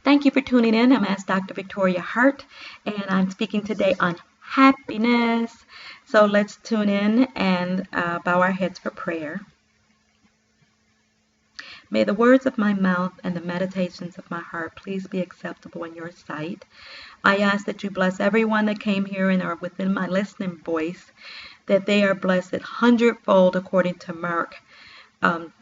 Thank you for tuning in. I'm Ask Dr. Victoria Hart, and I'm speaking today on happiness. So let's tune in and bow our heads for prayer. May the words of my mouth and the meditations of my heart please be acceptable in your sight. I ask that you bless everyone that came here and are within my listening voice, that they are blessed 100-fold according to Mark.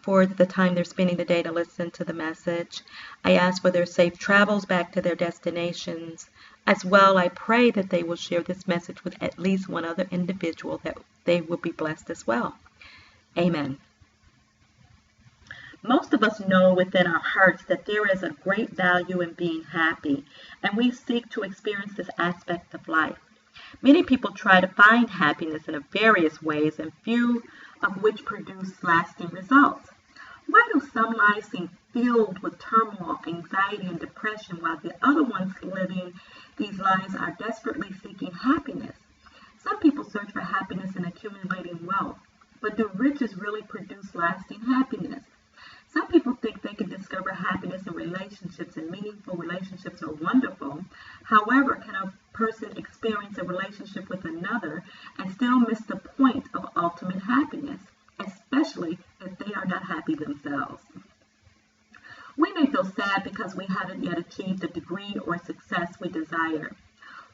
For the time they're spending the day to listen to the message. I ask for their safe travels back to their destinations. As well, I pray that they will share this message with at least one other individual, that they will be blessed as well. Amen. Most of us know within our hearts that there is a great value in being happy, and we seek to experience this aspect of life. Many people try to find happiness in various ways, and few of which produce lasting results. Why do some lives seem filled with turmoil, anxiety, and depression, while the other ones living these lives are desperately seeking happiness? Some people search for happiness in accumulating wealth, but do riches really produce lasting happiness? Some people think they can discover happiness in relationships, and meaningful relationships are wonderful. However, can a person experience a relationship with another and still miss the point of ultimate happiness, especially if they are not happy themselves? We may feel sad because we haven't yet achieved the degree or success we desire.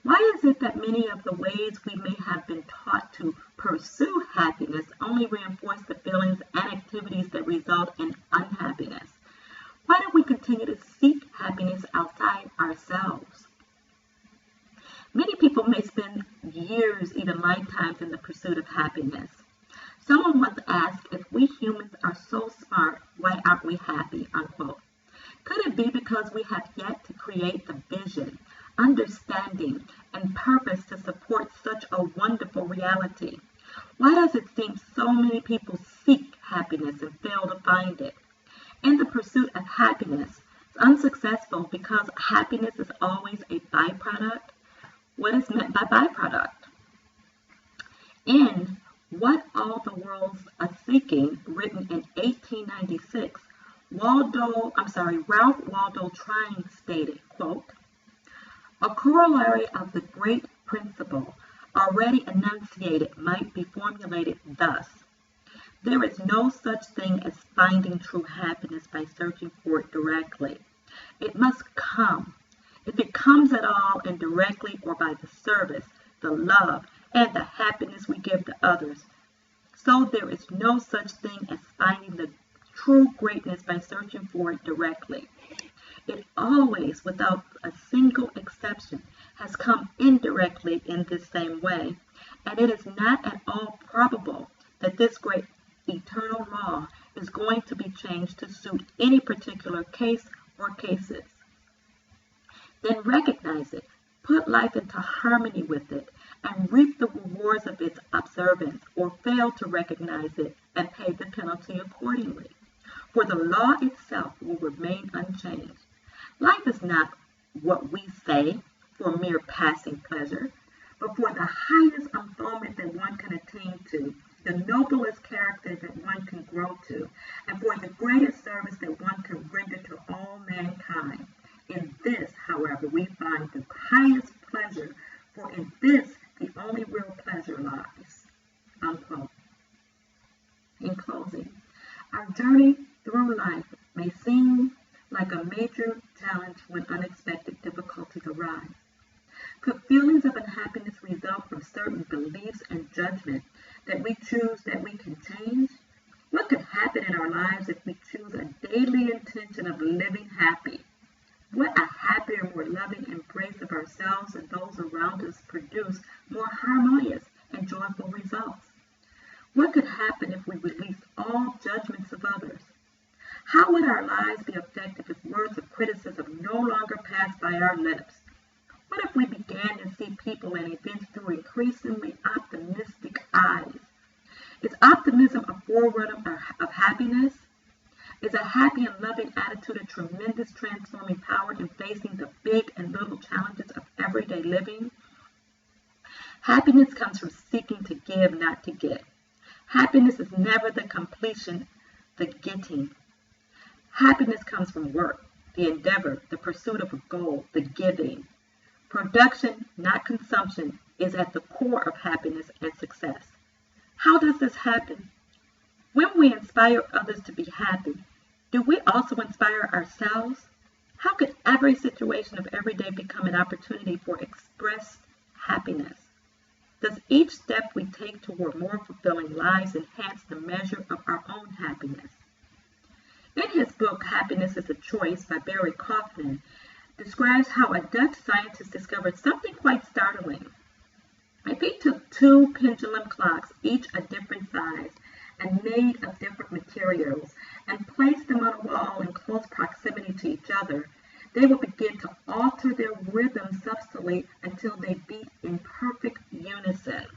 Why is it that many of the ways we may have been taught to pursue happiness only reinforce the feelings and activities that result in unhappiness? Why do we continue to seek happiness outside ourselves? Many people may spend years, even lifetimes, in the pursuit of happiness. Someone once asked, if we humans are so smart, why aren't we happy, unquote. Could it be because we have yet to create the vision, understanding, and purpose to support such a wonderful reality? Why does it seem so many people seek happiness and fail to find it? In the pursuit of happiness, it's unsuccessful because happiness is always a byproduct. What is meant by byproduct? In What All the World's a Seeking, written in 1896, Ralph Waldo Trine stated, quote, a corollary of the great principle already enunciated might be formulated thus. There is no such thing as finding true happiness by searching for it directly. It must come. If it comes at all indirectly or by the service, the love, and the happiness we give to others, so there is no such thing as finding the true greatness by searching for it directly. It always, without a single exception, has come indirectly in this same way, and it is not at all probable that this great eternal law is going to be changed to suit any particular case or cases. Then recognize it, put life into harmony with it, and reap the rewards of its observance, or fail to recognize it and pay the penalty accordingly. For the law itself will remain unchanged. Life is not what we say for mere passing pleasure, but for the highest unfoldment that one can attain to, the noblest character that one can grow to, and for the greatest service that one can render to all mankind. In this, however, we find the highest pleasure, for in this the only real pleasure lies. Unquote. In closing, our journey through life may seem like a major challenge when unexpected difficulties arise. Could feelings of unhappiness result from certain beliefs and judgments that we choose that we can change? What could happen in our lives if we choose a daily intention of living happy? What a happier, more loving embrace of ourselves and those around us produce more harmonious and joyful results? What could happen if we released all judgments of others? How would our lives be effective if words of criticism no longer passed by our lips? What if we began to see people and events through increasingly optimistic eyes? Is optimism a forerunner of happiness? Is a happy and loving attitude a tremendous transforming power in facing the big and little challenges of everyday living? Happiness comes from seeking to give, not to get. Happiness is never the completion, the getting. Happiness comes from work. the endeavor, the pursuit of a goal, the giving. Production, not consumption, is at the core of happiness and success. How does this happen? When we inspire others to be happy, do we also inspire ourselves? How could every situation of every day become an opportunity for expressed happiness? Does each step we take toward more fulfilling lives enhance the measure of our own happiness? In his book, Happiness is a Choice by Barry Kaufman, describes how a Dutch scientist discovered something quite startling. If he took two pendulum clocks, each a different size and made of different materials, and placed them on a wall in close proximity to each other, they would begin to alter their rhythm subtly until they beat in perfect unison.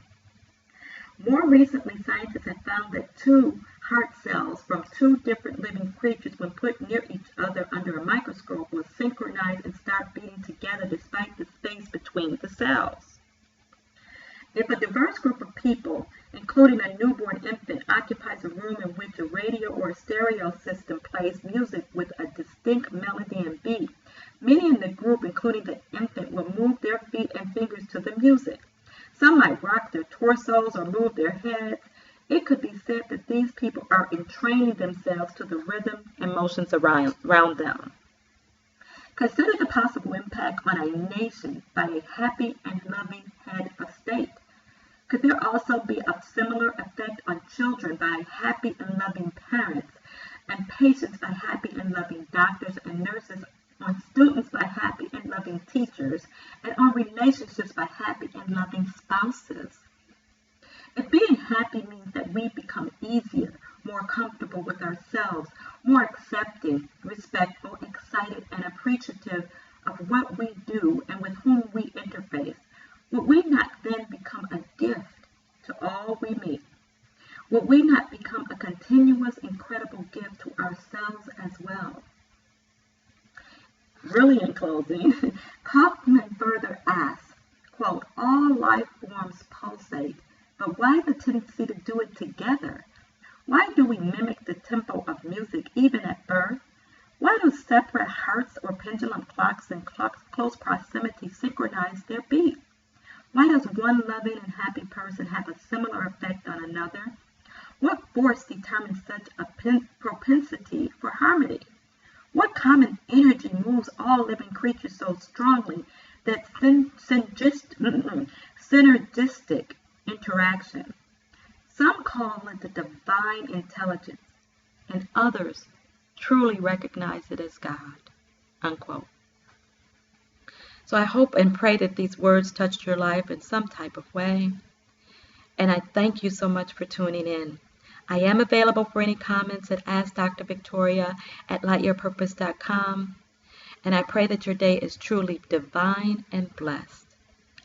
More recently, scientists have found that two heart cells from two different living creatures, when put near each other under a microscope, will synchronize and start beating together despite the space between the cells. If a diverse group of people, including a newborn infant, occupies a room in which a radio or a stereo system plays music with a distinct melody and beat, many in the group, including the infant, will move their feet and fingers to the music. Some might rock their torsos or move their heads. It could be said that these people are entraining themselves to the rhythm and motions around them. Consider the possible impact on a nation by a happy and loving head of state. Could there also be a similar effect on children by happy and loving parents, and patients by happy and loving doctors and nurses, on students by happy and loving teachers, and on relationships by happy and loving spouses? If being happy means that we become easier, more comfortable with ourselves, more accepting, respectful, excited, and appreciative of what we do and with whom we interface, would we not then become a gift to all we meet? Would we not become a continuous, incredible gift to ourselves as well? Really, in closing, Kaufman further asks, quote, all life forms pulsate, but why the tendency to do it together? Why do we mimic the tempo of music even at birth? Why do separate hearts or pendulum clocks in close proximity synchronize their beat? Why does one loving and happy person have a similar effect on another? What force determines such a propensity for harmony? What common energy moves all living creatures so strongly that synergistic interaction? Some call it the divine intelligence, and others truly recognize it as God, unquote. So I hope and pray that these words touched your life in some type of way. And I thank you so much for tuning in. I am available for any comments at AskDrVictoria@lightyearpurpose.com. And I pray that your day is truly divine and blessed.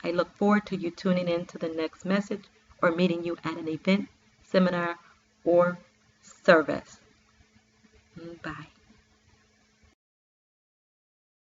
I look forward to you tuning in to the next message or meeting you at an event, seminar, or service. Bye.